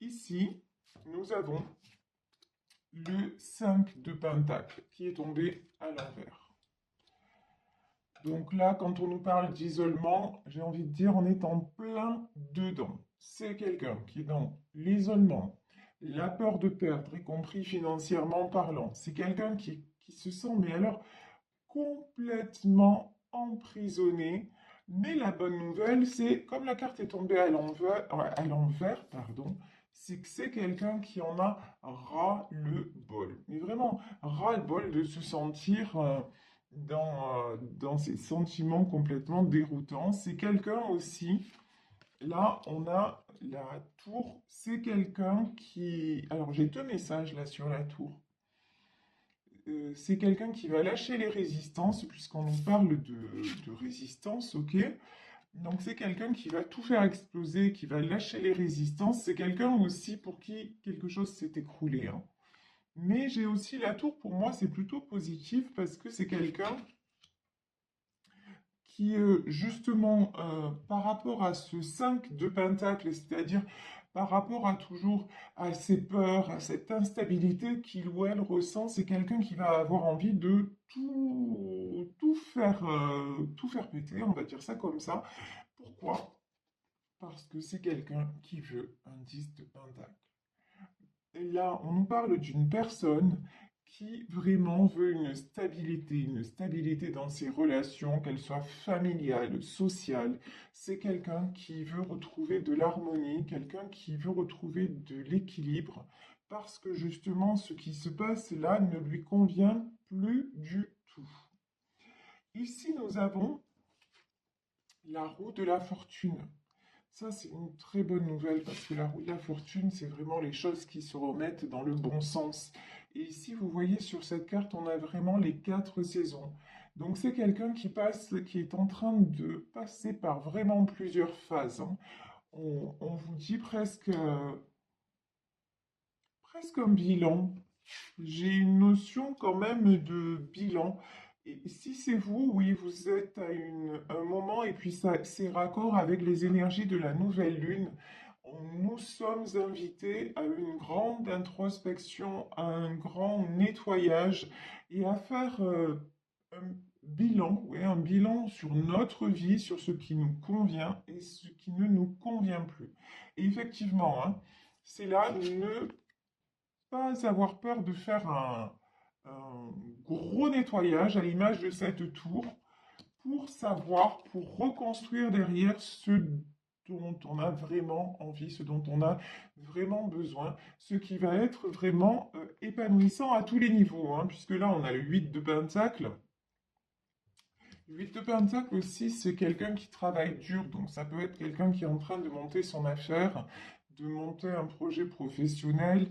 Ici, nous avons le 5 de Pentacle qui est tombé à l'envers. Donc là, quand on nous parle d'isolement, j'ai envie de dire, on est en plein dedans. C'est quelqu'un qui est dans l'isolement, la peur de perdre, y compris financièrement parlant. C'est quelqu'un qui se sent, mais alors, complètement emprisonné. Mais la bonne nouvelle, c'est, comme la carte est tombée à l'envers, pardon, c'est que c'est quelqu'un qui en a ras-le-bol. Mais vraiment, ras-le-bol de se sentir dans ces sentiments complètement déroutants. C'est quelqu'un aussi, là, on a la tour, c'est quelqu'un qui... Alors, j'ai deux messages là sur la tour. C'est quelqu'un qui va lâcher les résistances, puisqu'on nous parle de résistance, ok? Donc c'est quelqu'un qui va tout faire exploser, qui va lâcher les résistances. C'est quelqu'un aussi pour qui quelque chose s'est écroulé, hein. Mais j'ai aussi la tour, pour moi, c'est plutôt positif parce que c'est quelqu'un qui, justement, par rapport à ce 5 de Pentacle, c'est-à-dire par rapport à toujours à ses peurs, à cette instabilité qu'il ou elle ressent, c'est quelqu'un qui va avoir envie de tout faire péter, on va dire ça comme ça. Pourquoi? Parce que c'est quelqu'un qui veut un 10 de Pentacle. Et là, on nous parle d'une personne qui vraiment veut une stabilité dans ses relations, qu'elles soient familiales, sociales. C'est quelqu'un qui veut retrouver de l'harmonie, quelqu'un qui veut retrouver de l'équilibre, parce que justement, ce qui se passe là ne lui convient plus du tout. Ici, nous avons la roue de la fortune. Ça, c'est une très bonne nouvelle parce que la roue de la fortune, c'est vraiment les choses qui se remettent dans le bon sens. Et ici, vous voyez sur cette carte, on a vraiment les quatre saisons. Donc, c'est quelqu'un qui passe, qui est en train de passer par vraiment plusieurs phases, hein. On vous dit presque un bilan. J'ai une notion quand même de bilan. Et si c'est vous, oui, vous êtes à un moment et puis ça, c'est raccord avec les énergies de la nouvelle lune. Nous sommes invités à une grande introspection, à un grand nettoyage et à faire un bilan, ouais, un bilan sur notre vie, sur ce qui nous convient et ce qui ne nous convient plus. Et effectivement, hein, c'est là, ne pas avoir peur de faire un gros nettoyage à l'image de cette tour pour savoir, pour reconstruire derrière ce dont on a vraiment envie, ce dont on a vraiment besoin, ce qui va être vraiment épanouissant à tous les niveaux, hein, puisque là on a le 8 de Pentacle. Le 8 de Pentacle aussi, c'est quelqu'un qui travaille dur, donc ça peut être quelqu'un qui est en train de monter son affaire, de monter un projet professionnel.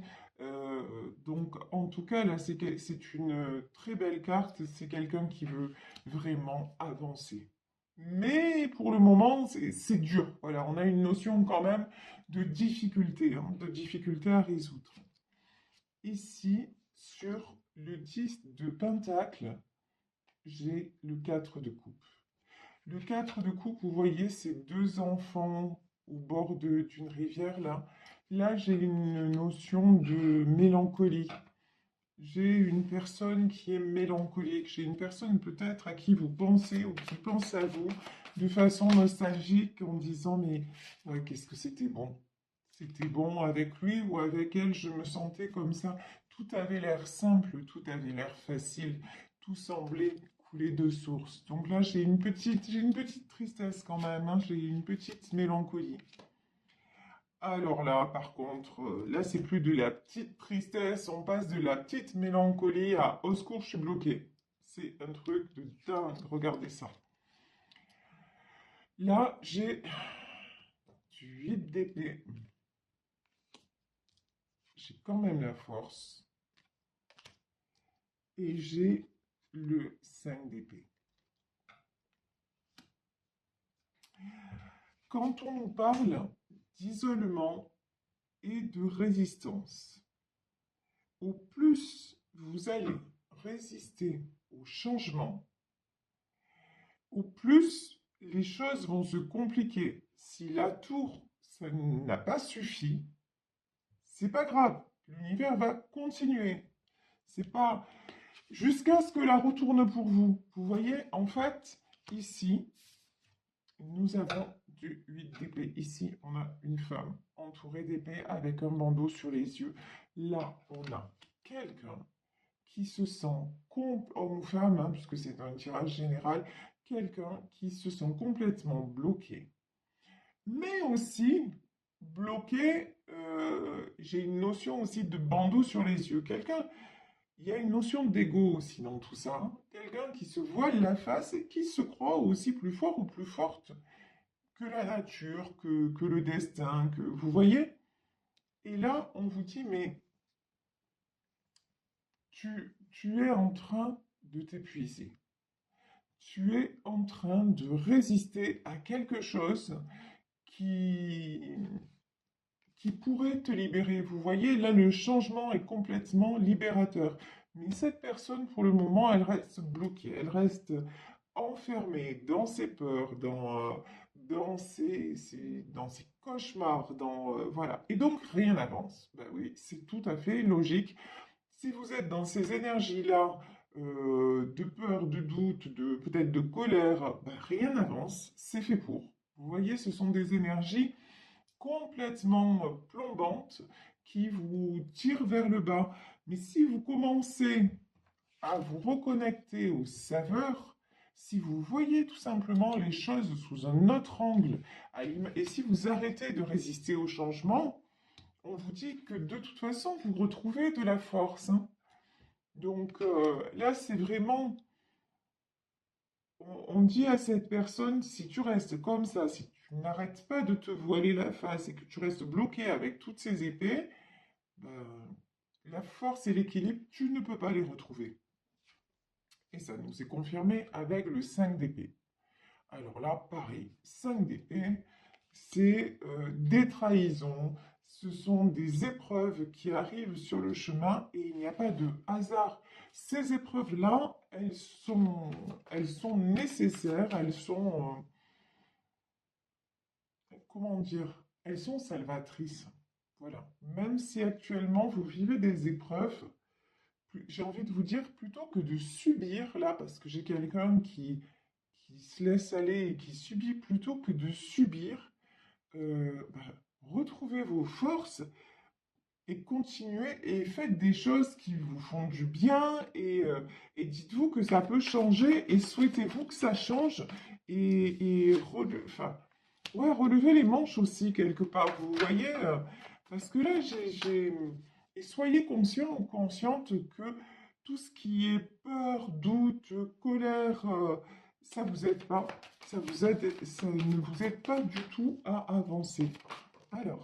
Donc en tout cas, là, c'est une très belle carte, c'est quelqu'un qui veut vraiment avancer. Mais pour le moment, c'est dur. Voilà, on a une notion quand même de difficulté, hein, de difficulté à résoudre. Ici, sur le 10 de Pentacle, j'ai le 4 de coupe. Le 4 de coupe, vous voyez ces deux enfants au bord d'une rivière là. Là, j'ai une notion de mélancolie. J'ai une personne qui est mélancolique. J'ai une personne peut-être à qui vous pensez ou qui pense à vous de façon nostalgique en disant mais ouais, qu'est-ce que c'était bon. C'était bon avec lui ou avec elle, je me sentais comme ça. Tout avait l'air simple, tout avait l'air facile, tout semblait couler de source. Donc là, j'ai une petite tristesse quand même, hein, j'ai une petite mélancolie. Alors là, par contre, là, c'est plus de la petite tristesse, on passe de la petite mélancolie à au secours, je suis bloqué. C'est un truc de dingue, regardez ça. Là, j'ai du 8 d'épée. J'ai quand même la force. Et j'ai le 5 d'épée. Quand on nous parle d'isolement et de résistance, au plus vous allez résister au changement, au plus les choses vont se compliquer. Si la tour, ça n'a pas suffi, c'est pas grave. L'univers va continuer. C'est pas jusqu'à ce que la roue tourne pour vous. Vous voyez, en fait, ici, nous avons du 8 d'épée. Ici, on a une femme entourée d'épée avec un bandeau sur les yeux. Là, on a quelqu'un qui se sent, homme ou femme, hein, puisque c'est un tirage général, quelqu'un qui se sent complètement bloqué. Mais aussi bloqué, j'ai une notion aussi de bandeau sur les yeux. Quelqu'un, il y a une notion d'ego aussi dans tout ça, hein. Quelqu'un qui se voile la face et qui se croit aussi plus fort ou plus forte que la nature, que le destin, que vous voyez. Et là, on vous dit, mais tu es en train de t'épuiser. Tu es en train de résister à quelque chose qui, qui pourrait te libérer. Vous voyez, là, le changement est complètement libérateur. Mais cette personne, pour le moment, elle reste bloquée, elle reste enfermée dans ses peurs, dans ses cauchemars, voilà. Et donc, rien n'avance. Ben oui, c'est tout à fait logique. Si vous êtes dans ces énergies-là, de peur, de doute, peut-être de colère, ben rien n'avance, c'est fait pour. Vous voyez, ce sont des énergies complètement plombantes qui vous tirent vers le bas. Mais si vous commencez à vous reconnecter aux saveurs, si vous voyez tout simplement les choses sous un autre angle, et si vous arrêtez de résister au changement, on vous dit que de toute façon, vous retrouvez de la force, hein. Donc là, c'est vraiment, on dit à cette personne, si tu restes comme ça, si tu n'arrêtes pas de te voiler la face et que tu restes bloqué avec toutes ces épées, ben, la force et l'équilibre, tu ne peux pas les retrouver. Et ça nous est confirmé avec le 5 d'épée. Alors là, pareil, 5 d'épée, c'est des trahisons, ce sont des épreuves qui arrivent sur le chemin et il n'y a pas de hasard. Ces épreuves-là, elles sont nécessaires, elles sont, comment dire, elles sont salvatrices. Voilà. Même si actuellement vous vivez des épreuves, j'ai envie de vous dire plutôt que de subir là, parce que j'ai quelqu'un qui se laisse aller et qui subit plutôt que de subir, bah, retrouvez vos forces et continuez et faites des choses qui vous font du bien et dites-vous que ça peut changer et souhaitez-vous que ça change enfin, ouais, relevez les manches aussi quelque part, vous voyez, parce que là, et soyez conscient ou consciente que tout ce qui est peur, doute, colère, ça vous aide pas, ça ne vous aide pas du tout à avancer. Alors,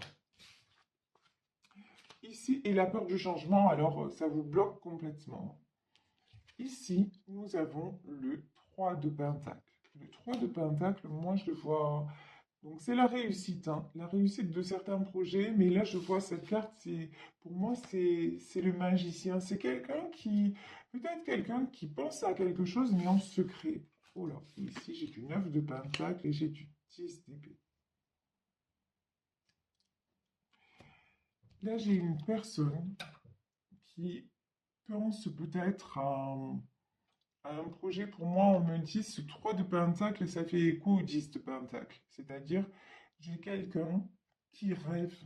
ici, et la peur du changement, alors ça vous bloque complètement. Ici, nous avons le 3 de Pentacle. Le 3 de Pentacle, moi je le vois. Donc c'est la réussite, hein, la réussite de certains projets, mais là je vois cette carte, pour moi c'est le magicien. C'est quelqu'un qui, peut-être quelqu'un qui pense à quelque chose, mais en secret. Oh là, ici j'ai du 9 de Pentacle et j'ai du 10 d'épée. Là j'ai une personne qui pense peut-être à un projet. Pour moi, on me dit ce 3 de Pentacle et ça fait écho au 10 de Pentacle. C'est-à-dire, j'ai quelqu'un qui rêve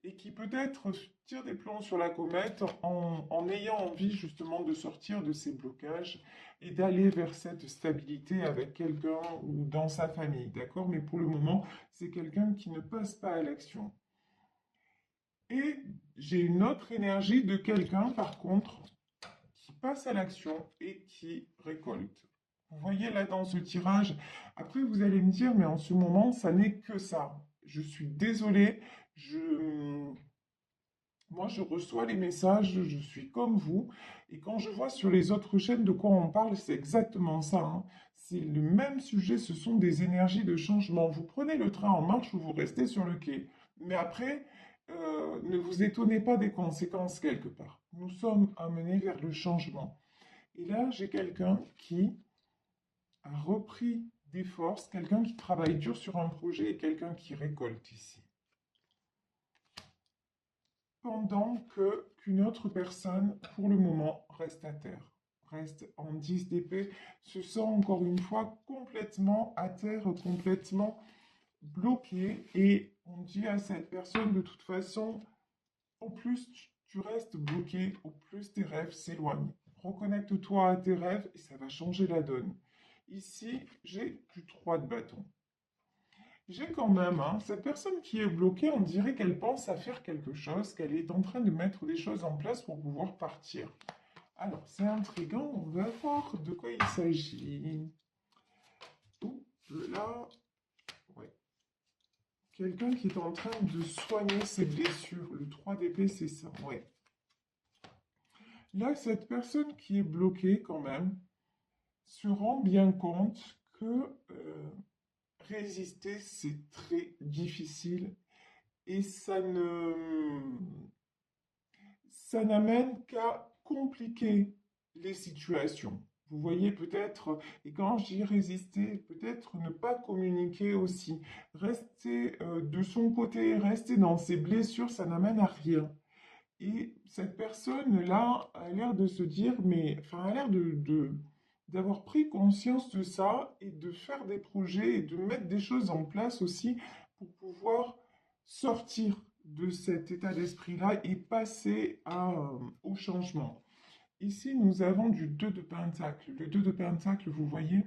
et qui peut-être tire des plombs sur la comète en ayant envie justement de sortir de ses blocages et d'aller vers cette stabilité avec quelqu'un ou dans sa famille, d'accord? Mais pour le moment, c'est quelqu'un qui ne passe pas à l'action. Et j'ai une autre énergie de quelqu'un, par contre, qui passe à l'action et qui récolte. Vous voyez là dans ce tirage, après vous allez me dire, mais en ce moment, ça n'est que ça. Je suis désolé, moi je reçois les messages, je suis comme vous, et quand je vois sur les autres chaînes de quoi on parle, c'est exactement ça, hein. C'est le même sujet, ce sont des énergies de changement. Vous prenez le train en marche ou vous restez sur le quai. Mais après, ne vous étonnez pas des conséquences quelque part. Nous sommes amenés vers le changement. Et là, j'ai quelqu'un qui a repris des forces, quelqu'un qui travaille dur sur un projet et quelqu'un qui récolte ici. pendant qu'une autre personne, pour le moment, reste à terre, reste en 10 d'épée, se sent encore une fois complètement à terre, complètement bloqué, et on dit à cette personne de toute façon, au plus tu restes bloqué, au plus tes rêves s'éloignent. Reconnecte-toi à tes rêves et ça va changer la donne. Ici, j'ai du 3 de bâton. J'ai quand même, hein, cette personne qui est bloquée, on dirait qu'elle pense à faire quelque chose, qu'elle est en train de mettre des choses en place pour pouvoir partir. Alors, c'est intriguant, on va voir de quoi il s'agit. Oups, là, ouais. Quelqu'un qui est en train de soigner ses blessures. Le 3 d'épée, c'est ça, ouais. Là, cette personne qui est bloquée quand même se rend bien compte que résister, c'est très difficile et ça n'amène qu'à compliquer les situations. Vous voyez peut-être, et quand je dis résister, peut-être ne pas communiquer aussi. Rester de son côté, rester dans ses blessures, ça n'amène à rien. Et cette personne-là a l'air de se dire, mais, enfin, a l'air d'avoir pris conscience de ça et de faire des projets et de mettre des choses en place aussi pour pouvoir sortir de cet état d'esprit-là et passer au changement. Ici, nous avons du 2 de Pentacle. Le 2 de Pentacle, vous voyez,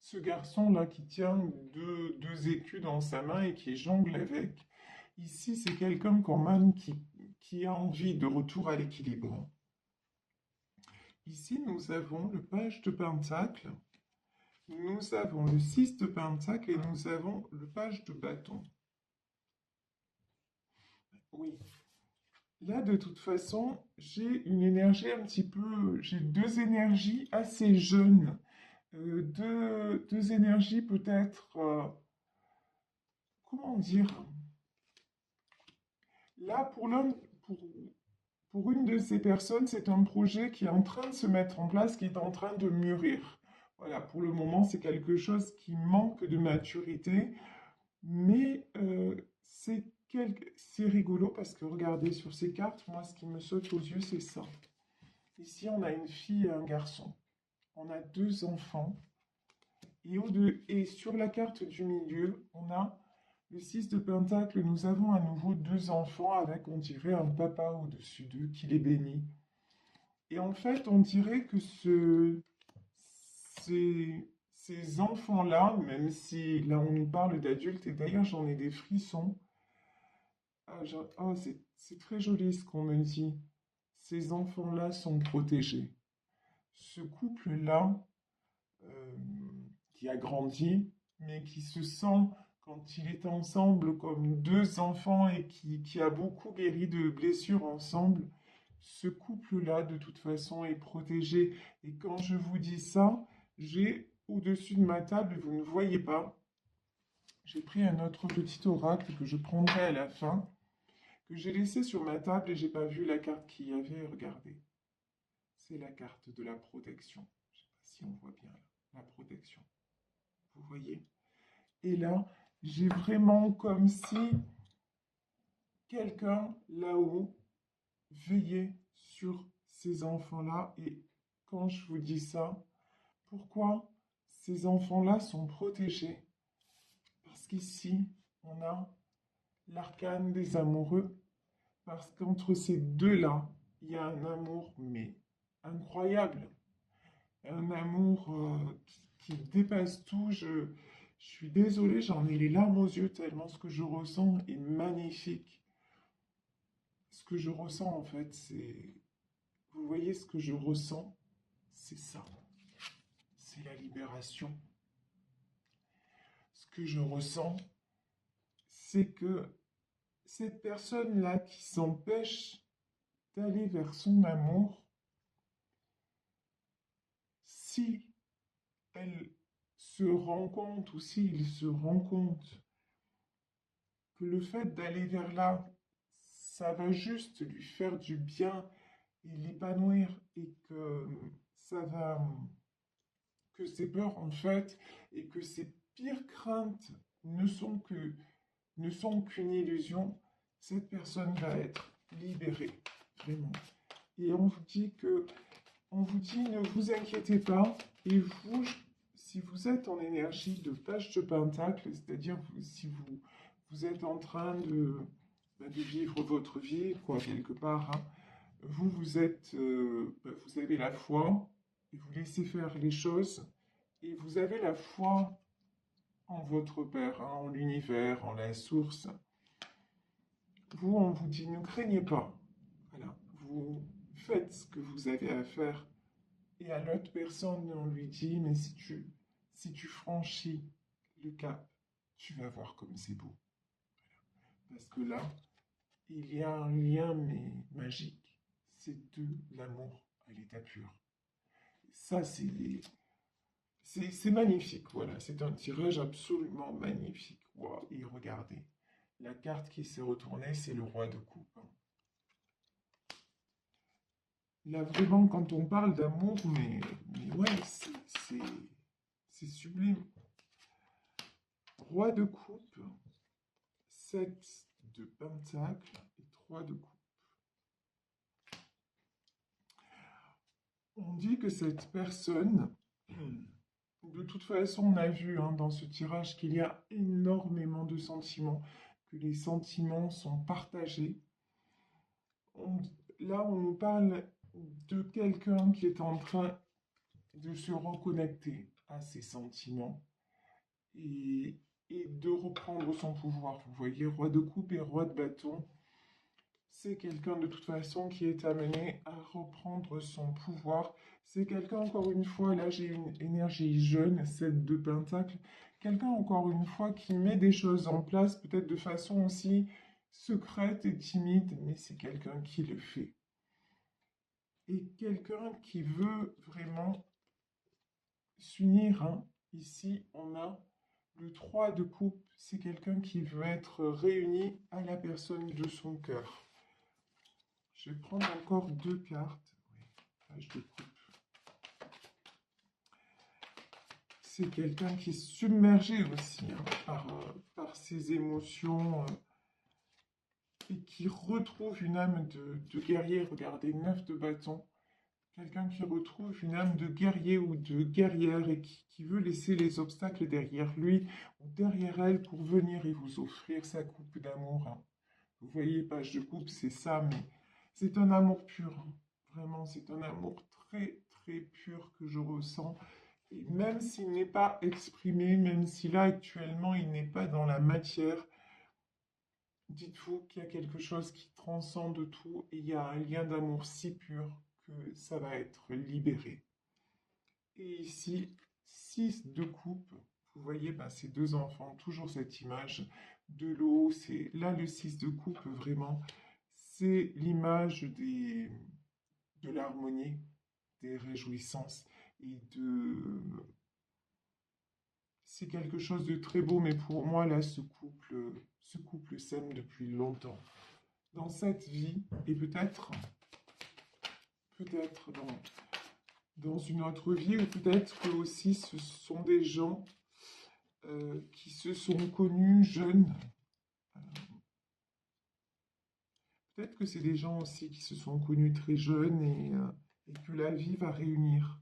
ce garçon-là qui tient deux écus dans sa main et qui jongle avec. Ici, c'est quelqu'un quand même qui a envie de retour à l'équilibre. Ici, nous avons le page de Pentacle, nous avons le 6 de Pentacle et nous avons le page de bâton. Oui. Là, de toute façon, j'ai une énergie un petit peu... J'ai deux énergies assez jeunes. Deux énergies peut-être... comment dire? Là, pour une de ces personnes, c'est un projet qui est en train de se mettre en place, qui est en train de mûrir. Voilà, pour le moment, c'est quelque chose qui manque de maturité, mais c'est rigolo parce que regardez sur ces cartes, moi, ce qui me saute aux yeux, c'est ça. Ici, on a une fille et un garçon. On a deux enfants. Et sur la carte du milieu, on a le 6 de Pentacle. Nous avons à nouveau deux enfants avec, on dirait, un papa au-dessus d'eux qui les bénit. Et en fait, on dirait que ces enfants-là, même si là on nous parle d'adultes, et d'ailleurs j'en ai des frissons, oh, c'est très joli ce qu'on me dit. Ces enfants-là sont protégés. Ce couple-là, euh, qui a grandi, mais qui se sent, quand il est ensemble, comme deux enfants et qui a beaucoup guéri de blessures ensemble, ce couple-là, de toute façon, est protégé. Et quand je vous dis ça, j'ai au-dessus de ma table, vous ne voyez pas, j'ai pris un autre petit oracle que je prendrai à la fin, que j'ai laissé sur ma table et j'ai pas vu la carte qu'il y avait. Regardez, c'est la carte de la protection. Je sais pas si on voit bien là, la protection. Vous voyez? Et là, j'ai vraiment comme si quelqu'un là-haut veillait sur ces enfants-là. Et quand je vous dis ça, pourquoi ces enfants-là sont protégés? Parce qu'ici, on a l'arcane des amoureux. Parce qu'entre ces deux-là, il y a un amour, mais incroyable. Un amour qui dépasse tout. Je suis désolée, j'en ai les larmes aux yeux tellement ce que je ressens est magnifique. Ce que je ressens en fait, c'est... Vous voyez ce que je ressens? C'est ça. C'est la libération. Ce que je ressens, c'est que cette personne-là qui s'empêche d'aller vers son amour, si elle se rend compte ou s'il se rend compte que le fait d'aller vers là, ça va juste lui faire du bien et l'épanouir et que ça va, que ses peurs en fait et que ses pires craintes ne sont qu'une illusion, cette personne va être libéré, vraiment. Et on vous dit, ne vous inquiétez pas. Et vous, si vous êtes en énergie de page de pentacle, c'est-à-dire si vous êtes en train de vivre votre vie, quoi, quelque part, hein, vous avez la foi, et vous laissez faire les choses, et vous avez la foi en votre Père, hein, en l'univers, en la source. Vous, on vous dit, ne craignez pas. Voilà, vous faites ce que vous avez à faire. Et à l'autre personne, on lui dit, mais si tu franchis le cap, tu vas voir comme c'est beau. Parce que là, il y a un lien mais magique. C'est de l'amour à l'état pur. Ça, c'est magnifique. Voilà, c'est un tirage absolument magnifique. Wow. Et regardez, la carte qui s'est retournée, c'est le roi de coupe. Là, vraiment, quand on parle d'amour, mais ouais, c'est sublime. Roi de coupe, 7 de pentacle et 3 de coupe. On dit que cette personne, de toute façon, on a vu hein, dans ce tirage qu'il y a énormément de sentiments, que les sentiments sont partagés. Là, on nous parle de quelqu'un qui est en train de se reconnecter à ses sentiments et, et de reprendre son pouvoir. Vous voyez, roi de coupe et roi de bâton, c'est quelqu'un de toute façon qui est amené à reprendre son pouvoir. C'est quelqu'un, encore une fois, là j'ai une énergie jeune, 7 de pentacle, quelqu'un, encore une fois, qui met des choses en place, peut-être de façon aussi secrète et timide, mais c'est quelqu'un qui le fait. Et quelqu'un qui veut vraiment s'unir. Hein. Ici, on a le 3 de coupe, c'est quelqu'un qui veut être réuni à la personne de son cœur. Je vais prendre encore 2 cartes. Oui, page de coupe. C'est quelqu'un qui est submergé aussi hein, par ses émotions et qui retrouve une âme de guerrier. Regardez, 9 de bâton. Quelqu'un qui retrouve une âme de guerrier ou de guerrière et qui veut laisser les obstacles derrière lui ou derrière elle pour venir et vous offrir sa coupe d'amour. Hein. Vous voyez, page de coupe, c'est ça, mais c'est un amour pur. Hein. Vraiment, c'est un amour très, très pur que je ressens. Et même s'il n'est pas exprimé, même si là, actuellement, il n'est pas dans la matière, dites-vous qu'il y a quelque chose qui transcende tout et il y a un lien d'amour si pur que ça va être libéré. Et ici, 6 de coupe. Vous voyez, ben, ces deux enfants, toujours cette image de l'eau. C'est là le 6 de coupe, vraiment. C'est l'image de l'harmonie, des réjouissances et de... C'est quelque chose de très beau, mais pour moi, là, ce couple s'aime depuis longtemps. Dans cette vie, et peut-être dans une autre vie, ou peut-être que aussi ce sont des gens qui se sont connus jeunes. Euh, Peut-être que c'est des gens aussi qui se sont connus très jeunes et que la vie va réunir.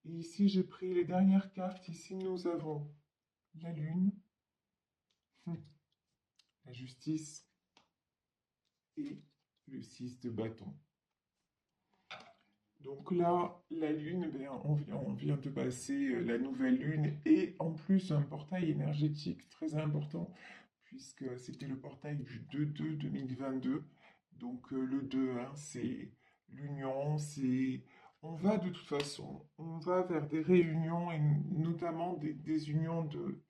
Et ici, j'ai pris les dernières cartes. Ici, nous avons la lune, la justice et le 6 de bâton. Donc là, la lune, ben, on vient de passer la nouvelle lune et en plus un portail énergétique très important puisque c'était le portail du 2-2 2022. Donc le 2, hein, c'est l'union, c'est... On va de toute façon, on va vers des réunions et notamment des unions de...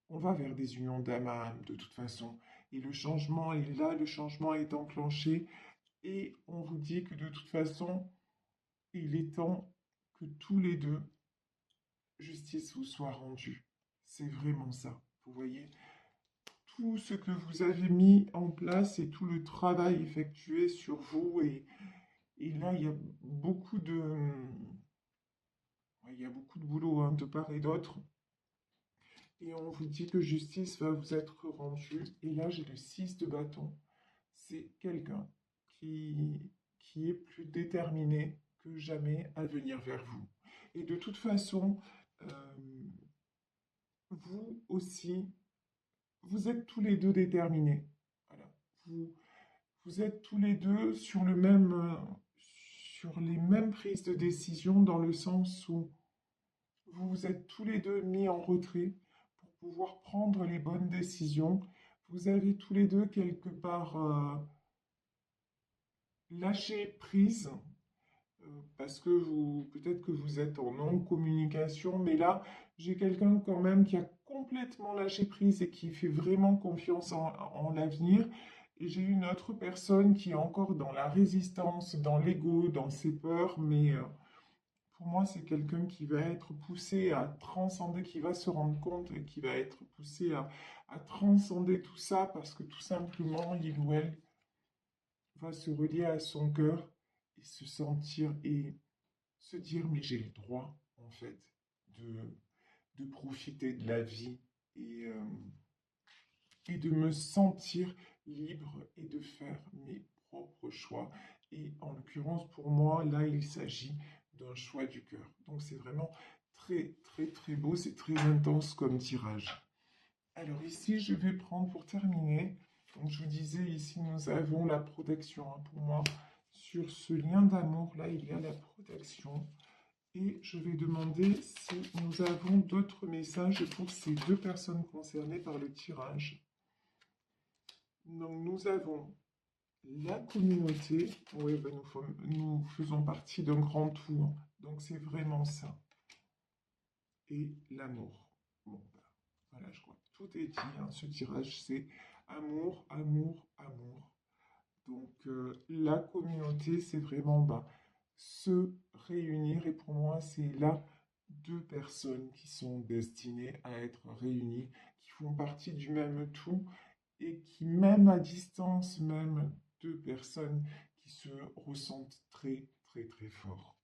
On va vers des unions d'âme à âme de toute façon. Et le changement est là, le changement est enclenché et on vous dit que de toute façon, il est temps que tous les deux, justice vous soit rendue. C'est vraiment ça, vous voyez tout ce que vous avez mis en place et tout le travail effectué sur vous. Et là, il y a beaucoup de boulot hein, de part et d'autre. Et on vous dit que justice va vous être rendue. Et là, j'ai le 6 de bâton. C'est quelqu'un. qui est plus déterminé que jamais à venir vers vous. Et de toute façon, euh, vous aussi, vous êtes tous les deux déterminés. Voilà. Vous êtes tous les deux sur sur les mêmes prises de décision dans le sens où vous vous êtes tous les deux mis en retrait pour pouvoir prendre les bonnes décisions. Vous avez tous les deux quelque part lâché prise parce que vous, peut-être que vous êtes en non-communication, mais là, j'ai quelqu'un quand même qui a complètement lâché prise et qui fait vraiment confiance en l'avenir. Et j'ai une autre personne qui est encore dans la résistance, dans l'ego, dans ses peurs, mais pour moi, c'est quelqu'un qui va être poussé à transcender, qui va se rendre compte et qui va être poussé à transcender tout ça parce que tout simplement, il ou elle va se relier à son cœur et se sentir et se dire, mais j'ai le droit, en fait, de profiter de la vie et, euh, et de me sentir libre et de faire mes propres choix. Et en l'occurrence, pour moi, là, il s'agit d'un choix du cœur. Donc, c'est vraiment très, très, très beau. C'est très intense comme tirage. Alors ici, je vais prendre pour terminer. Donc, je vous disais, ici, nous avons la protection. Hein. Pour moi, sur ce lien d'amour, là, il y a la protection. Et je vais demander si nous avons d'autres messages pour ces deux personnes concernées par le tirage. Donc, nous avons la communauté. Oui, ben, nous faisons partie d'un grand tour. Donc, c'est vraiment ça. Et l'amour. Bon, ben, voilà, je crois que tout est dit. Hein. Ce tirage, c'est amour, amour, amour. Donc, la communauté, c'est vraiment se réunir. Et pour moi, c'est là deux personnes qui sont destinées à être réunies, qui font partie du même tout et qui, même à distance, même deux personnes qui se ressentent très, très, très fort.